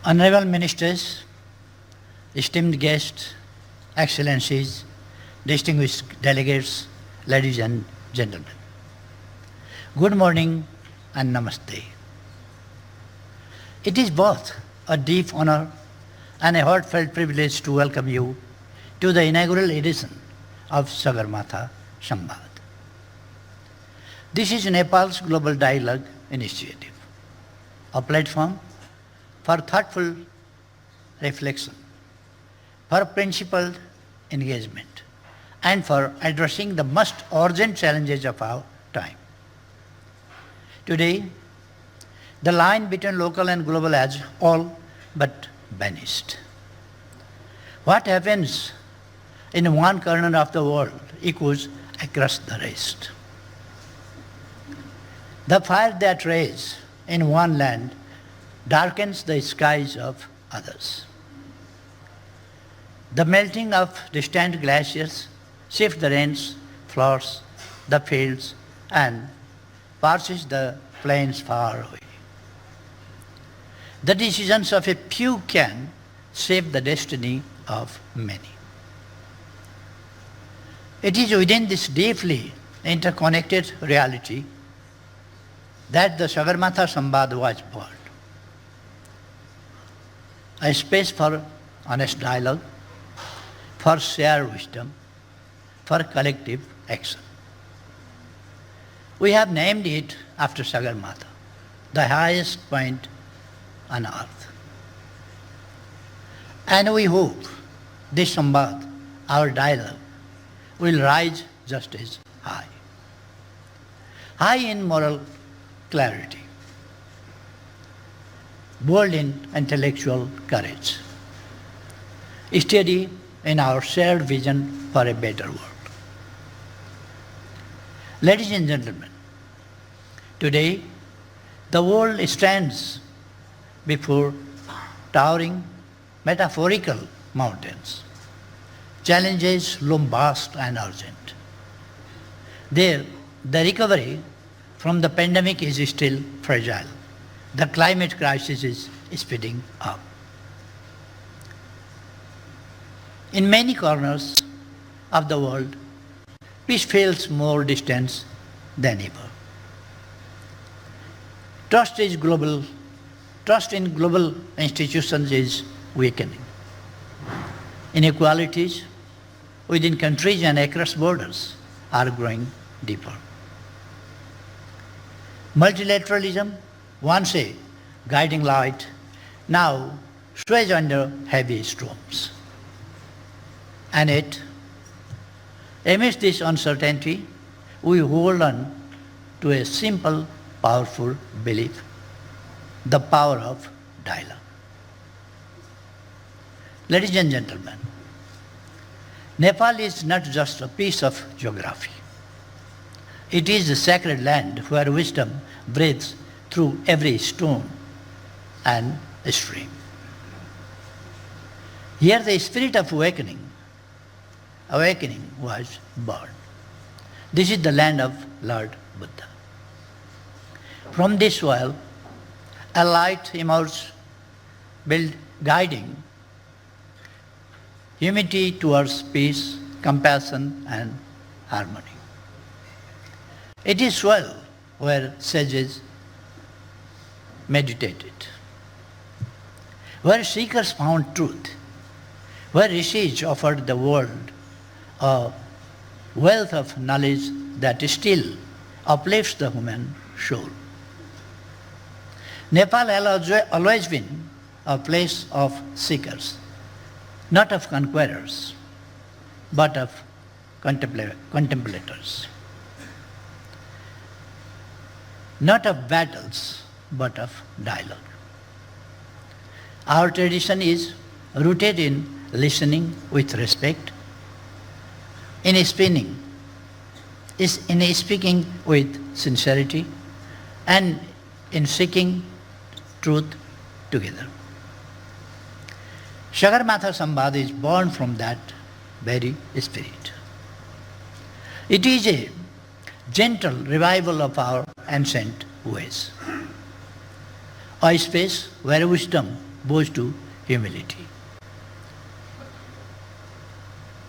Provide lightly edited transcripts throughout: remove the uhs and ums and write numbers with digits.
Honorable Ministers, esteemed guests, Excellencies, distinguished delegates, ladies and gentlemen. Good morning and namaste. It is both a deep honor and a heartfelt privilege to welcome you to the inaugural edition of Sagarmatha Samvad. This is Nepal's Global Dialogue Initiative, a platform for thoughtful reflection, for principled engagement, and for addressing the most urgent challenges of our time. Today, the line between local and global has all but vanished. What happens in one corner of the world echoes across the rest. The fire that rages in one land darkens the skies of others. The melting of distant glaciers shifts the rains, floods the fields, and passes the plains far away. The decisions of a few can shape the destiny of many. It is within this deeply interconnected reality that the Sagarmatha Samvad was born. A space for honest dialogue, for shared wisdom, for collective action. We have named it after Sagarmatha, the highest point on earth. And we hope this Samvad, our dialogue, will rise just as high. High in moral clarity, bold in intellectual courage, steady in our shared vision for a better world. Ladies and gentlemen, today the world stands before towering metaphorical mountains. Challenges loom vast and urgent. There, the recovery from the pandemic is still fragile. The climate crisis is speeding up. In many corners of the world, peace feels more distant than ever. Trust in global institutions is weakening. Inequalities within countries and across borders are growing deeper. Multilateralism, once a guiding light, now sways under heavy storms. And yet, amidst this uncertainty, we hold on to a simple, powerful belief, the power of dialogue. Ladies and gentlemen, Nepal is not just a piece of geography. It is a sacred land where wisdom breathes through every stone and stream. Here the spirit of awakening was born. This is the land of Lord Buddha. From this soil, a light emerged, guiding humanity towards peace, compassion, and harmony. It is soil where sages meditated, where seekers found truth, where rishis offered the world a wealth of knowledge that still uplifts the human soul. Nepal has always been a place of seekers, not of conquerors, but of contemplators. Not of battles, but of dialogue. Our tradition is rooted in listening with respect, in speaking with sincerity, and in seeking truth together. Sagarmatha Samvad is born from that very spirit. It is a gentle revival of our ancient ways. A space where wisdom bows to humility,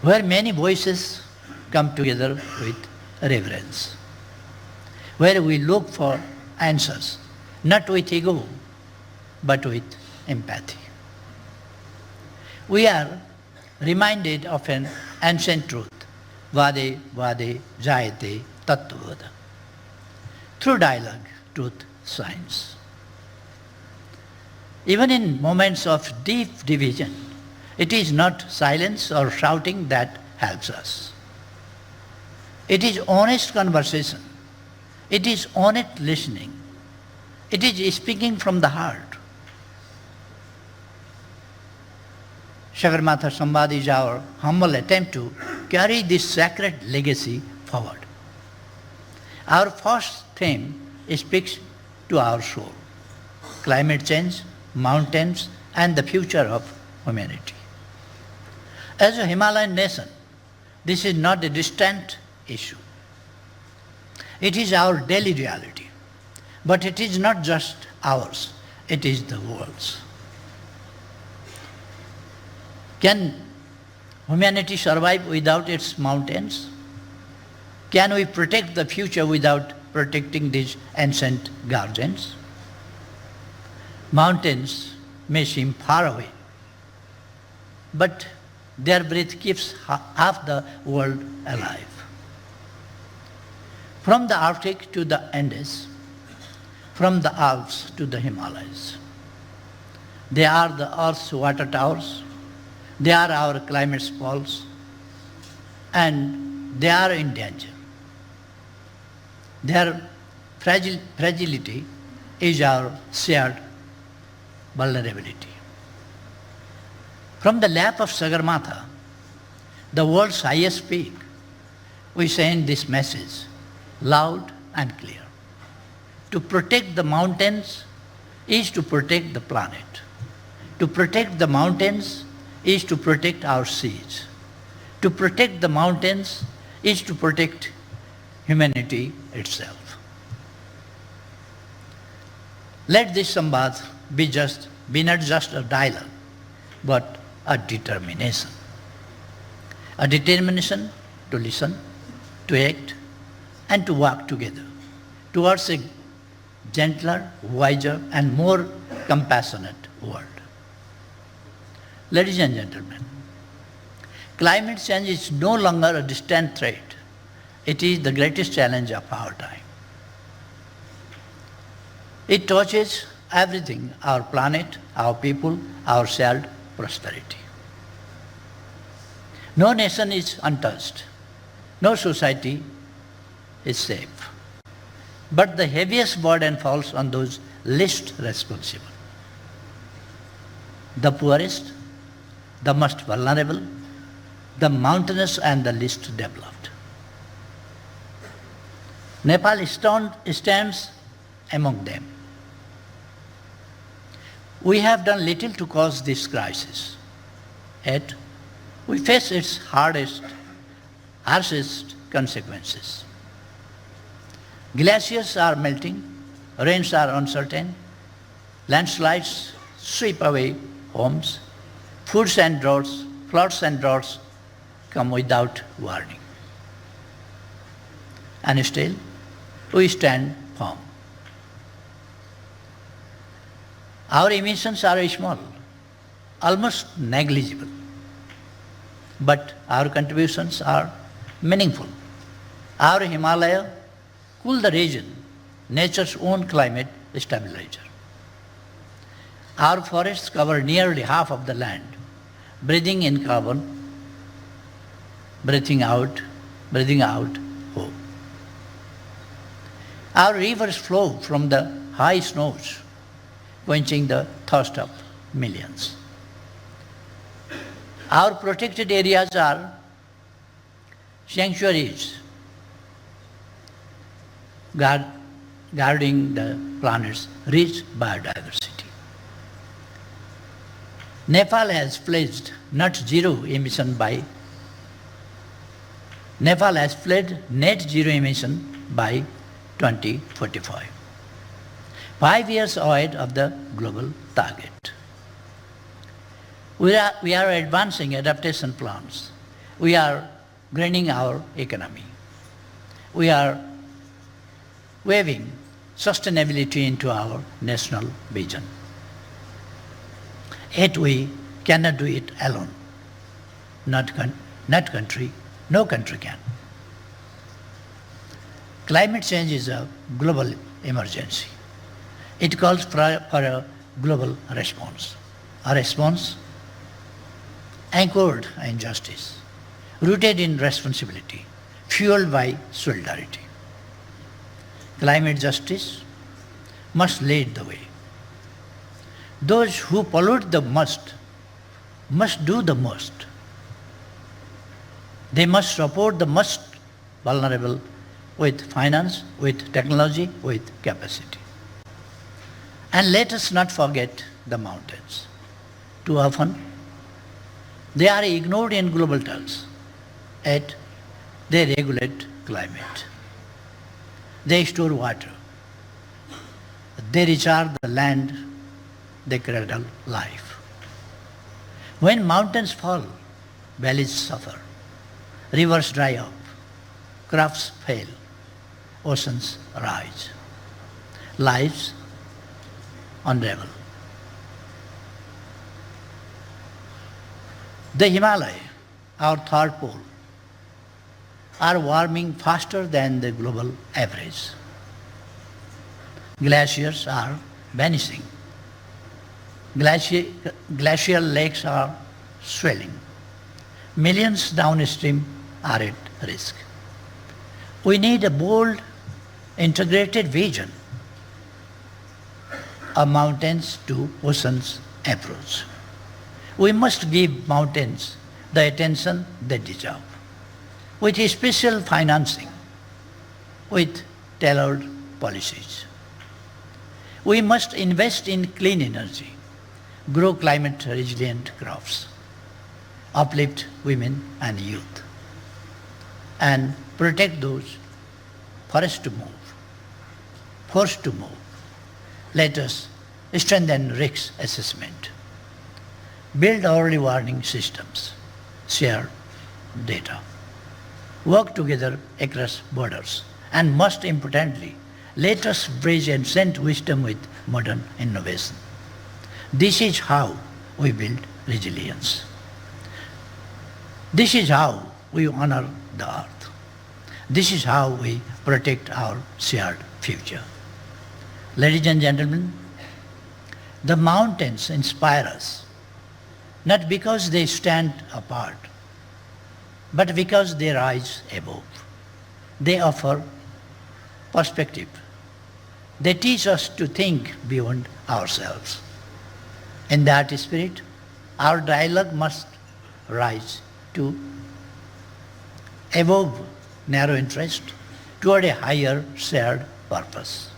where many voices come together with reverence, where we look for answers, not with ego, but with empathy. We are reminded of an ancient truth, Vade Vade Jayate Tattvada. Through dialogue, truth shines. Even in moments of deep division, it is not silence or shouting that helps us. It is honest conversation. It is honest listening. It is speaking from the heart. Sagarmatha Samvad is our humble attempt to carry this sacred legacy forward. Our first theme speaks to our soul: climate change, mountains, and the future of humanity. As a Himalayan nation, this is not a distant issue. It is our daily reality. But it is not just ours, it is the world's. Can humanity survive without its mountains? Can we protect the future without protecting these ancient guardians? Mountains may seem far away, but their breath keeps half the world alive. From the Arctic to the Andes, from the Alps to the Himalayas. They are the Earth's water towers, they are our climate poles, and they are in danger. Their fragility is our shared vulnerability. From the lap of Sagarmatha, the world's highest peak, we send this message loud and clear. To protect the mountains is to protect the planet. To protect the mountains is to protect our seas. To protect the mountains is to protect humanity itself. Let this Samvad be not just a dialogue, but a determination. A determination to listen, to act, and to work together towards a gentler, wiser, and more compassionate world. Ladies and gentlemen, climate change is no longer a distant threat. It is the greatest challenge of our time. It touches everything: our planet, our people, our shared prosperity. No nation is untouched. No society is safe. But the heaviest burden falls on those least responsible. The poorest, the most vulnerable, the mountainous, and the least developed. Nepal stands among them. We have done little to cause this crisis, yet we face its harshest consequences. Glaciers are melting, rains are uncertain, landslides sweep away homes, floods and droughts come without warning. And still, we stand firm. Our emissions are small, almost negligible, but our contributions are meaningful. Our Himalaya cool the region, nature's own climate stabilizer. Our forests cover nearly half of the land, breathing in carbon, breathing out hope. Our rivers flow from the high snows, quenching the thirst of millions. Our protected areas are sanctuaries guarding the planet's rich biodiversity. Nepal has pledged net zero emission by 2045, 5 years ahead of the global target. We are advancing adaptation plans. We are greening our economy. We are weaving sustainability into our national vision. Yet we cannot do it alone. Not country, no country can. Climate change is a global emergency. It calls for a global response. A response anchored in justice, rooted in responsibility, fueled by solidarity. Climate justice must lead the way. Those who pollute the most must do the most. They must support the most vulnerable with finance, with technology, with capacity. And let us not forget the mountains. Too often, they are ignored in global terms, yet they regulate climate. They store water. They recharge the land, they cradle life. When mountains fall, valleys suffer, rivers dry up, crops fail, oceans rise, lives unravel. The Himalaya, our third pole, are warming faster than the global average. Glaciers are vanishing. Glacial lakes are swelling. Millions downstream are at risk. We need a bold, integrated vision, a mountains to oceans approach. We must give mountains the attention they deserve, with special financing, with tailored policies. We must invest in clean energy, grow climate resilient crops, uplift women and youth, and protect those forced to move. Let us strengthen risk assessment, build early warning systems, share data, work together across borders, and most importantly, let us bridge ancient wisdom with modern innovation. This is how we build resilience. This is how we honor the earth. This is how we protect our shared future. Ladies and gentlemen, the mountains inspire us, not because they stand apart, but because they rise above. They offer perspective. They teach us to think beyond ourselves. In that spirit, our dialogue must rise to above narrow interest toward a higher shared purpose.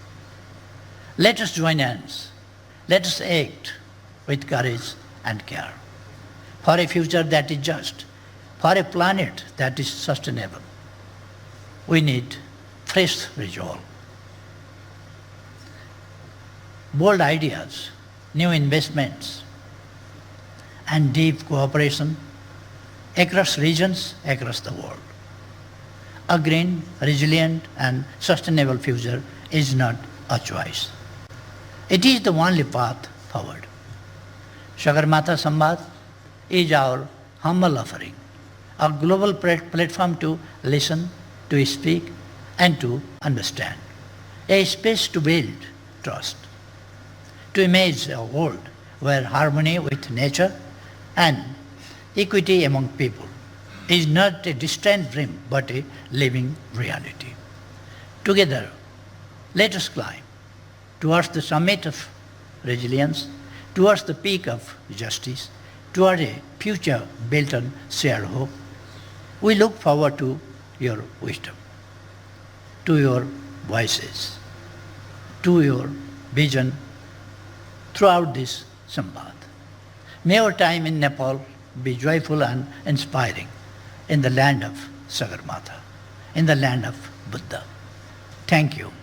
Let us join hands. Let us act with courage and care for a future that is just, for a planet that is sustainable. We need fresh resolve, bold ideas, new investments, and deep cooperation across regions, across the world. A green, resilient, and sustainable future is not a choice. It is the only path forward. Sagarmatha Samvad is our humble offering, a global platform to listen, to speak, and to understand, a space to build trust, to imagine a world where harmony with nature and equity among people is not a distant dream but a living reality. Together, let us climb towards the summit of resilience, towards the peak of justice, toward a future built on shared hope. We look forward to your wisdom, to your voices, to your vision throughout this Samvad. May our time in Nepal be joyful and inspiring in the land of Sagarmatha, in the land of Buddha. Thank you.